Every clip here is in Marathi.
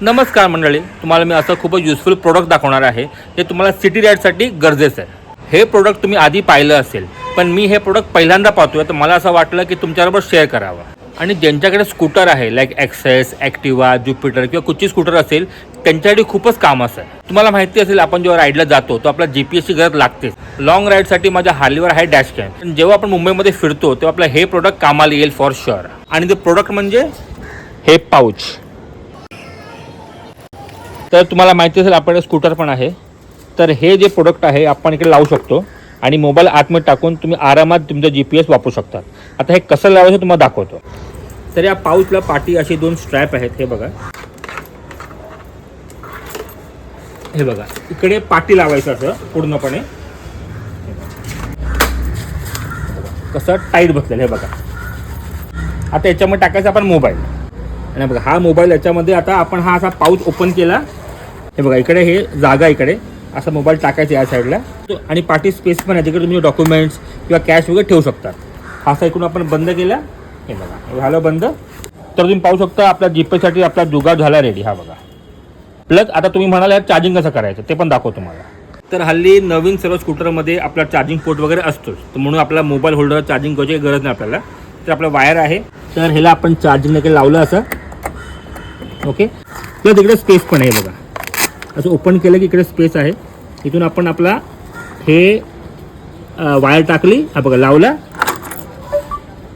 नमस्कार मंडळी, तुम्हाला मी असं खूपच युजफुल प्रोडक्ट दाखवणार आहे जे तुम्हाला सिटी राईडसाठी गरजेचं आहे. हे प्रोडक्ट तुम्ही आधी पाहिलं असेल, पण मी हे प्रोडक्ट पहिल्यांदा पाहतोय, तर मला असं वाटलं की तुमच्याबरोबर शेअर करावं. आणि ज्यांच्याकडे स्कूटर आहे लाईक ॲक्सेस, ॲक्टिवा, ज्युपिटर किंवा कुठची स्कूटर असेल त्यांच्यासाठी खूपच काम असं आहे. तुम्हाला माहिती असेल आपण जेव्हा राईडला जातो तो आपला GPS ची गरज लागतेच. लॉंग राईडसाठी माझ्या हालीवर आहे डॅश कॅम. पण जेव्हा आपण मुंबईमध्ये फिरतो तेव्हा आपलं हे प्रोडक्ट कामाला येईल फॉर शुअर. आणि ते प्रोडक्ट म्हणजे हे पाऊच. तर तुम्हाला माहिती असेल आपल्याकडे स्कूटर पण आहे, तर हे जे प्रोडक्ट आहे आपण इकडे लावू शकतो आणि मोबाईल आतमध्ये टाकून तुम्ही आरामात तुमचा GPS वापरू शकतात. आता हे कसं लावायचं तुम्हाला दाखवतो. तर या पाऊचला पाठी अशी 2 स्ट्रॅप आहेत. हे बघा, हे बघा, इकडे पाठी लावायचं असं पूर्णपणे. कसं टाईट बसलेलं हे बघा. आता याच्यामध्ये टाकायचं आपण मोबाईल. आणि बघा हा मोबाईल याच्यामध्ये आता आपण हा असा पाऊच ओपन केला. हे बघा इकडे हे जागा, इकडे असा मोबाईल टाकायचा या साईडला. आणि पाठी स्पेस पण आहे तिकडे तुम्ही डॉक्युमेंट्स किंवा कॅश वगैरे ठेवू शकता. हा असा इकडून आपण बंद केला. हे बघा झालं बंद. तर तुम्ही पाहू शकता आपल्या GPSसाठी आपला जुगाड झाला रेडी. हा बघा प्लस. आता तुम्ही म्हणाल यार चार्जिंग कसं करायचं ते पण दाखवतो तुम्हाला. तर हल्ली नवीन सर्व स्कूटरमध्ये आपला चार्जिंग पोर्ट वगैरे असतोच, तर म्हणून आपला मोबाईल होल्डर चार्जिंग करायची गरज नाही आपल्याला. तर आपलं वायर आहे, तर ह्याला आपण चार्जिंग केलं लावलं असं. ओके, तर तिकडे स्पेस पण आहे बघा. असं ओपन केलं की इकडे स्पेस आहे. इथून आपण आपला हे वायर टाकली. हा बघा लावला,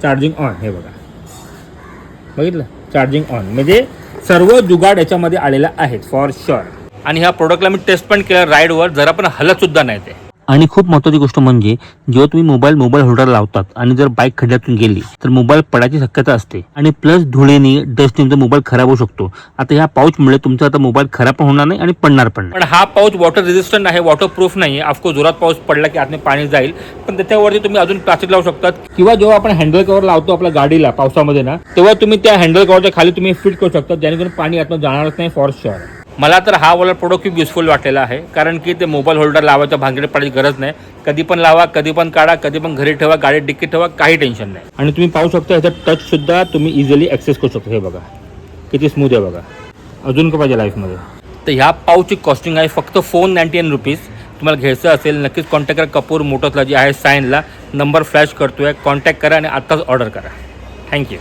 चार्जिंग ऑन. हे बघा बघितलं, चार्जिंग ऑन. म्हणजे सर्व जुगाड याच्यामध्ये आलेला आहे फॉर शुअर. आणि ह्या प्रोडक्टला मी टेस्ट पण केलं राईडवर, जरा पण हलत सुद्धा नाही ते. आणि खूप महत्त्वाची गोष्ट म्हणजे जेव्हा तुम्ही मोबाईल होल्डर लावतात आणि जर बाईक खड्ड्यातून गेली तर मोबाईल पडायची शक्यता असते. आणि प्लस धुळेने, डस्टने तुमचा मोबाईल खराब होऊ शकतो. आता ह्या पाऊचमुळे तुमचा आता मोबाईल खराब पण होणार नाही आणि पडणार पण नाही. पण हा पाऊच वॉटर रेजिस्टंट आहे, वॉटरप्रूफ नाही आहे. ऑफकोर्स जोरात पाऊस पडला की आतमध्ये पाणी जाईल, पण त्याच्यावरती तुम्ही अजून प्लास्टिक लावू शकतात. किंवा जेव्हा आपण हँडल कव्हर लावतो आपल्या गाडीला पावसामध्ये ना, तेव्हा तुम्ही त्या हँडल कव्हरच्या खाली तुम्ही फिट करू शकता, जेणेकरून पाणी आतमध्ये जाणारच नाही फॉर शुअर. मला तर हा वाला प्रोडक्ट खूप युजफुल वाटलेला आहे, कारण की ते मोबाईल होल्डर लावायच्या भानगडीत पडायची गरज नाही. कधी पण लावा, कधी पण काढा, कधी पण घरी ठेवा, गाडीत डिक्कीत ठेवा, काही टेन्शन नाही. आणि तुम्ही पाहू शकता ह्याचा टच सुद्धा तुम्ही इझिली ॲक्सेस करू शकता. हे बघा किती स्मूथ आहे बघा. अजून का पाहिजे लाईफमध्ये. तर ह्या पाऊचची कॉस्टिंग आहे फक्त 499 रुपीज. तुम्हाला घ्यायचं असेल नक्कीच कॉन्टॅक्ट करा. कपूर मोटर्सला जी आहे सायनला नंबर फ्लॅश करतोय, कॉन्टॅक्ट करा आणि आत्ताच ऑर्डर करा. थँक्यू.